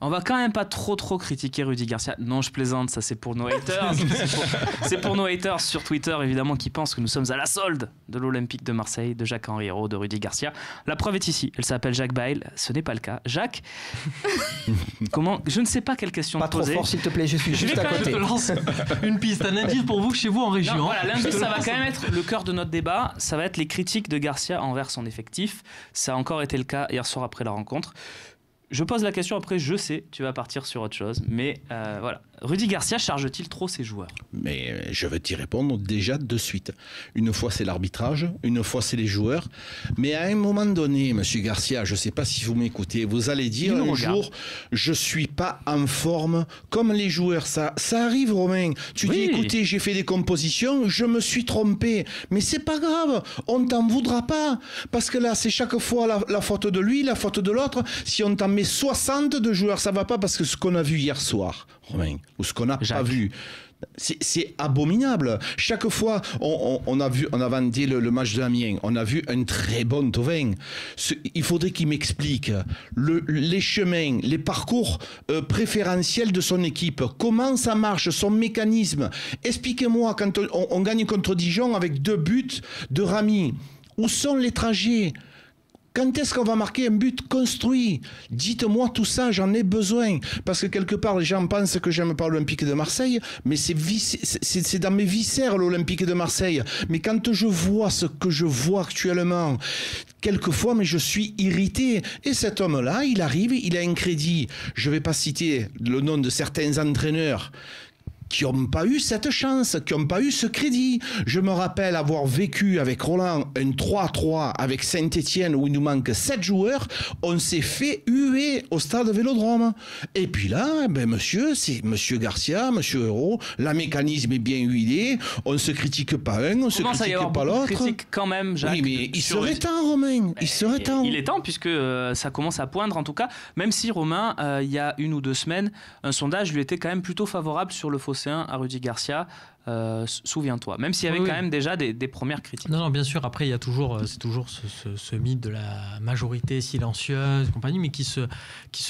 On va quand même pas trop critiquer Rudy Garcia. Non, je plaisante, ça c'est pour nos haters. C'est pour nos haters sur Twitter, évidemment, qui pensent que nous sommes à la solde de l'Olympique de Marseille, de Jacques-Henri Hérault, de Rudy Garcia. La preuve est ici. Elle s'appelle Jacques Bail. Ce n'est pas le cas. Jacques, comment... Je ne sais pas quelle question pas te poser. Pas trop fort, s'il te plaît, je suis juste à côté. Je te lance une piste, un indice pour vous chez vous en région. Non, voilà, l'indice, ça va quand même être le cœur de notre débat. Ça va être les critiques de Garcia envers son effectif. Ça a encore été le cas hier soir après la rencontre. Je pose la question, après je sais, tu vas partir sur autre chose, mais voilà. Rudy Garcia charge-t-il trop ses joueurs ? Mais je vais t'y répondre déjà de suite. Une fois c'est l'arbitrage, une fois c'est les joueurs, mais à un moment donné, monsieur Garcia, je ne sais pas si vous m'écoutez, vous allez dire un jour, je suis pas en forme comme les joueurs. Ça arrive, Romain. Tu dis, écoutez, j'ai fait des compositions, je me suis trompé, mais c'est pas grave, on t'en voudra pas, parce que là c'est chaque fois la faute de lui, la faute de l'autre. Si on t'en met 60 de joueurs, ça va pas, parce que ce qu'on a vu hier soir, Romain, ou ce qu'on n'a pas vu, c'est abominable. Chaque fois, on a vanté le match de Amiens, on a vu un très bon Thauvin. Il faudrait qu'il m'explique les chemins, les parcours préférentiels de son équipe, comment ça marche, son mécanisme. Expliquez-moi, quand on gagne contre Dijon avec 2 buts de Rami, où sont les trajets ? Quand est-ce qu'on va marquer un but construit ? Dites-moi tout ça, j'en ai besoin. Parce que quelque part, les gens pensent que j'aime pas l'Olympique de Marseille, mais c'est dans mes viscères, l'Olympique de Marseille. Mais quand je vois ce que je vois actuellement, quelquefois, mais je suis irrité. Et cet homme-là, il arrive, il a un crédit. Je ne vais pas citer le nom de certains entraîneurs qui n'ont pas eu cette chance, qui n'ont pas eu ce crédit. Je me rappelle avoir vécu avec Roland un 3-3 avec Saint-Etienne où il nous manque 7 joueurs. On s'est fait huer au stade Vélodrome. Et puis là, monsieur, c'est monsieur Garcia, monsieur Hérault, la mécanisme est bien huilé, on ne se critique pas un, on ne se critique pas l'autre. Critique quand même, Jacques. Oui, mais il serait temps, Romain, il serait temps. Il est temps, puisque ça commence à poindre en tout cas, même si, Romain, il y a 1 ou 2 semaines, un sondage lui était quand même plutôt favorable sur le fossé à Rudy Garcia, souviens-toi, même s'il y avait quand même déjà des premières critiques. Non, bien sûr, après il y a toujours, c'est toujours ce mythe de la majorité silencieuse, compagnie, mais qui se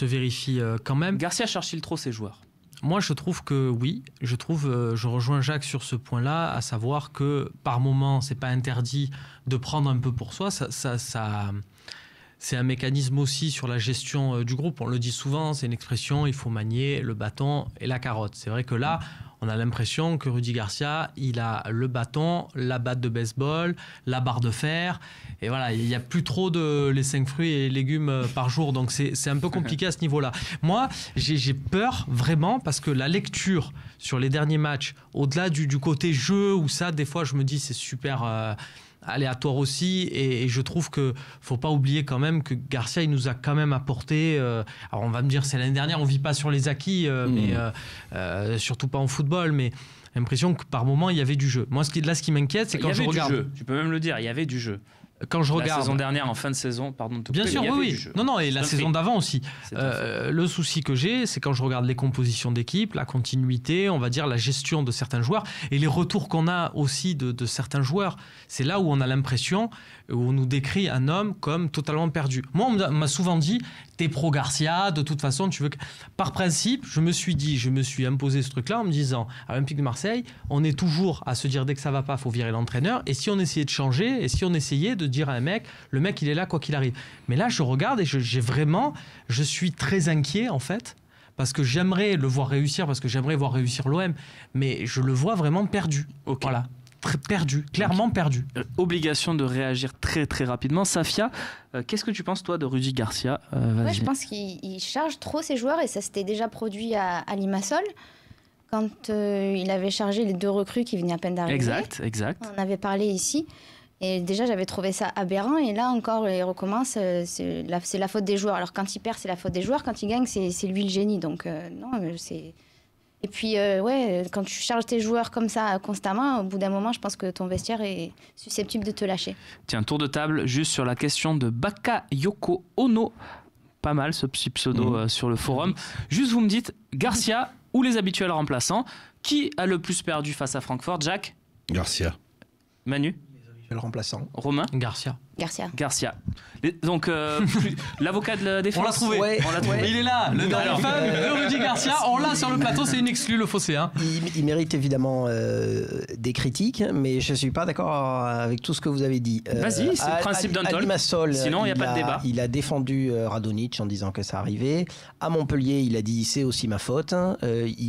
vérifie quand même. Garcia cherche-t-il trop ses joueurs ? Moi, je trouve que oui. Je rejoins Jacques sur ce point-là, à savoir que par moment, c'est pas interdit de prendre un peu pour soi. C'est un mécanisme aussi sur la gestion du groupe. On le dit souvent, c'est une expression, il faut manier le bâton et la carotte. C'est vrai que là, on a l'impression que Rudy Garcia, il a le bâton, la batte de baseball, la barre de fer. Et voilà, il n'y a plus trop de les 5 fruits et légumes par jour. Donc c'est un peu compliqué à ce niveau-là. Moi, j'ai peur vraiment parce que la lecture sur les derniers matchs, au-delà du côté jeu, où ça, des fois, je me dis c'est super... aléatoire aussi, et je trouve que faut pas oublier quand même que Garcia il nous a quand même apporté alors on va me dire c'est l'année dernière, on vit pas sur les acquis mais surtout pas en football, mais l'impression que par moment il y avait du jeu. Moi ce qui m'inquiète, c'est quand je regarde, jeu. Tu peux même le dire, il y avait du jeu. Quand je regarde la saison dernière, en fin de saison, pardon de te couper, bien sûr, oui. Non, et la saison d'avant aussi. Le souci que j'ai, c'est quand je regarde les compositions d'équipe, la continuité, on va dire la gestion de certains joueurs et les retours qu'on a aussi de certains joueurs. C'est là où on a l'impression, où on nous décrit un homme comme totalement perdu. Moi, on m'a souvent dit, t'es pro Garcia, de toute façon, tu veux que... Par principe, je me suis imposé ce truc-là en me disant, à l'Olympique de Marseille, on est toujours à se dire dès que ça va pas, faut virer l'entraîneur. Et si on essayait de changer, et si on essayait de dire à un mec, le mec il est là quoi qu'il arrive. Mais là je regarde et je suis très inquiet en fait, parce que j'aimerais le voir réussir, parce que j'aimerais voir réussir l'OM, mais je le vois vraiment perdu. Okay. Voilà, perdu, clairement perdu. Obligation de réagir très très rapidement. Safia, qu'est-ce que tu penses toi de Rudy Garcia ? Ouais, je pense qu'il charge trop ses joueurs, et ça s'était déjà produit à Limassol. Quand il avait chargé les 2 recrues qui venaient à peine d'arriver. Exact. On en avait parlé ici. Et déjà, j'avais trouvé ça aberrant. Et là, encore, il recommence. C'est la faute des joueurs. Alors, quand il perd, c'est la faute des joueurs. Quand il gagne, c'est lui le génie. Donc, non, c'est... Et puis, quand tu charges tes joueurs comme ça constamment, au bout d'un moment, je pense que ton vestiaire est susceptible de te lâcher. Tiens, tour de table, juste sur la question de Bakayoko Ono. Pas mal, ce petit pseudo sur le forum. Juste, vous me dites, Garcia ou les habituels remplaçants, qui a le plus perdu face à Francfort ? Jacques ? Garcia. Manu ? Le remplaçant. Romain Garcia. Garcia. Donc, l'avocat de la défense. On l'a trouvé. Ouais. On l'a trouvé. Il est là, le dernier fan de Rudy Garcia. On l'a sur le plateau, c'est une exclue, le Phocéen. Il mérite évidemment des critiques, mais je ne suis pas d'accord avec tout ce que vous avez dit. Vas-y, c'est le principe d'un talk. Sinon, il n'y a pas de débat. Il a défendu Radonjic en disant que ça arrivait. À Montpellier, il a dit c'est aussi ma faute.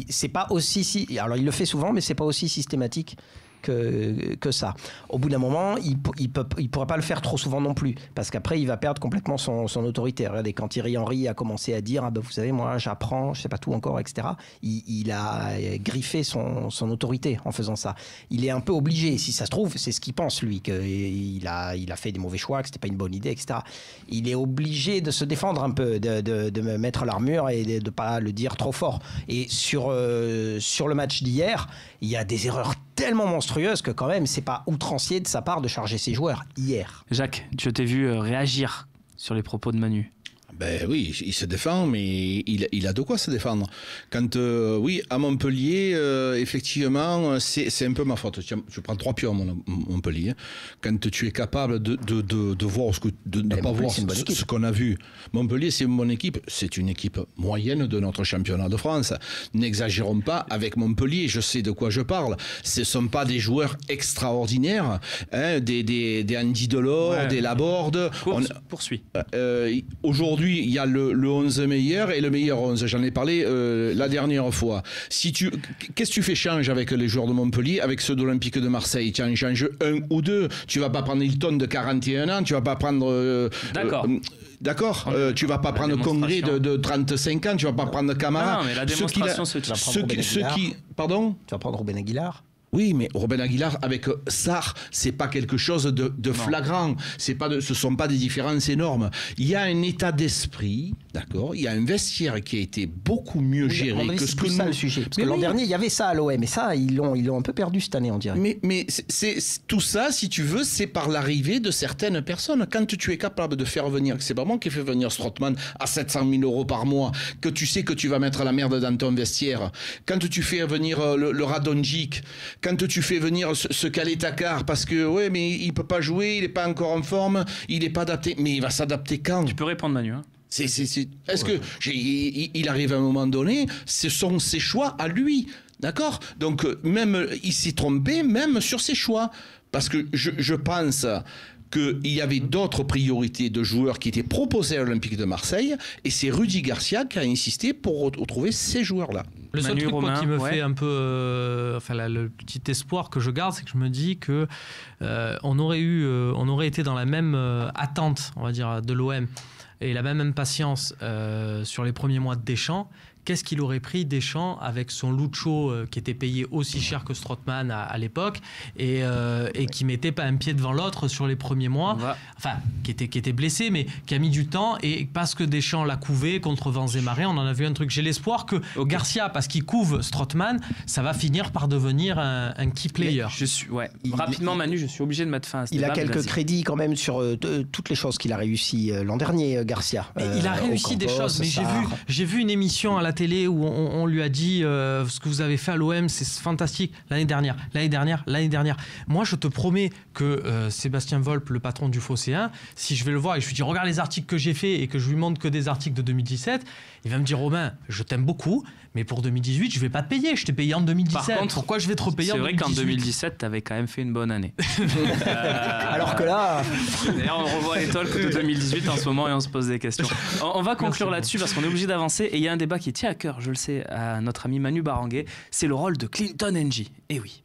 C'est pas aussi alors il le fait souvent, mais c'est pas aussi systématique que ça. Au bout d'un moment, il pourra pas le faire trop souvent non plus, parce qu'après il va perdre complètement son autorité. Regardez, quand Thierry Henry a commencé à dire vous savez, moi j'apprends, je sais pas tout encore, etc. Il a griffé son autorité en faisant ça. Il est un peu obligé, si ça se trouve, c'est ce qu'il pense lui, qu'il a fait des mauvais choix, que c'était pas une bonne idée, etc. Il est obligé de se défendre un peu, de me mettre l'armure et de pas le dire trop fort. Et sur le match d'hier, il y a des erreurs tellement monstrueuse que quand même c'est pas outrancier de sa part de charger ses joueurs hier. Jacques, je t'ai vu réagir sur les propos de Manu. Ben oui, il se défend, mais il a de quoi se défendre. Quand, oui, à Montpellier, effectivement, c'est un peu ma faute. Je prends 3 pions à Montpellier. Quand tu es capable de voir de ne pas voir ce qu'on a vu. Montpellier, c'est une bonne équipe. C'est une équipe moyenne de notre championnat de France. N'exagérons pas avec Montpellier. Je sais de quoi je parle. Ce ne sont pas des joueurs extraordinaires, hein, des Andy Delors, des Laborde. Poursuis. Aujourd'hui, il y a le 11 meilleur et le meilleur 11. J'en ai parlé la dernière fois. Qu'est-ce que tu fais change avec les joueurs de Montpellier, avec ceux de l'Olympique de Marseille? Tu en changes un ou deux. Tu vas pas prendre Hilton de 41 ans, tu vas pas prendre... D'accord. Tu vas pas prendre Congré de 35 ans, tu vas pas prendre Camara. Non, mais la démonstration, Pardon? Tu vas prendre Ruben Aguilar. Oui, mais Ruben Aguilar avec Sarr, c'est pas quelque chose de flagrant. Ce sont pas des différences énormes. Il y a un état d'esprit, d'accord. Il y a un vestiaire qui a été beaucoup mieux géré que ce que nous. C'est ça le sujet. Parce que l'an dernier, il y avait ça à l'OM, et ça, ils l'ont un peu perdu cette année, on dirait. Mais c'est tout ça, si tu veux, c'est par l'arrivée de certaines personnes. Quand tu es capable de faire venir, c'est pas moi qui fais venir Strootman à 700 000 euros par mois, que tu sais que tu vas mettre la merde dans ton vestiaire. Quand tu fais venir le Radonjic. Quand tu fais venir ce Calais-Takar, parce que ouais, mais il peut pas jouer, il est pas encore en forme, il est pas adapté, mais il va s'adapter quand? Tu peux répondre, Manu. Hein. Est-ce que il arrive à un moment donné, ce sont ses choix à lui, d'accord? Donc même il s'est trompé, même sur ses choix, parce que je pense qu'il y avait d'autres priorités de joueurs qui étaient proposés à l'Olympique de Marseille, et c'est Rudy Garcia qui a insisté pour retrouver ces joueurs-là. Le seul truc qui me fait un peu... le petit espoir que je garde, c'est que je me dis que on aurait été dans la même attente, on va dire, de l'OM, et la même impatience sur les premiers mois de Deschamps. Qu'est-ce qu'il aurait pris Deschamps avec son Lucho qui était payé aussi cher que Strootman à l'époque et qui mettait pas un pied devant l'autre sur les premiers mois, enfin qui était blessé mais qui a mis du temps, et parce que Deschamps l'a couvé contre vents et marées, on en a vu un truc. J'ai l'espoir que Garcia, parce qu'il couve Strootman, ça va finir par devenir un key player. Rapidement, Manu, je suis obligé de mettre fin à ce débat. Il a quelques crédits quand même sur toutes les choses qu'il a réussi l'an dernier, Garcia. Il a réussi des choses, mais j'ai vu une émission à la télé où on lui a dit ce que vous avez fait à l'OM, c'est fantastique. L'année dernière. Moi, je te promets que Sébastien Volpe, le patron du Phocéen, si je vais le voir et je lui dis regarde les articles que j'ai fait et que je lui montre que des articles de 2017, il va me dire Romain, je t'aime beaucoup, mais pour 2018, je vais pas te payer. Je t'ai payé en 2017. Par contre, pourquoi je vais te repayer en 2018? C'est vrai qu'en 2017, tu avais quand même fait une bonne année. Alors que là... D'ailleurs, on revoit les talks de 2018 en ce moment et on se pose des questions. On va conclure là-dessus parce qu'on est obligé d'avancer. Et il y a un débat qui tient à cœur, je le sais, à notre ami Manu Baranguet. C'est le rôle de Clinton NJ. Eh oui.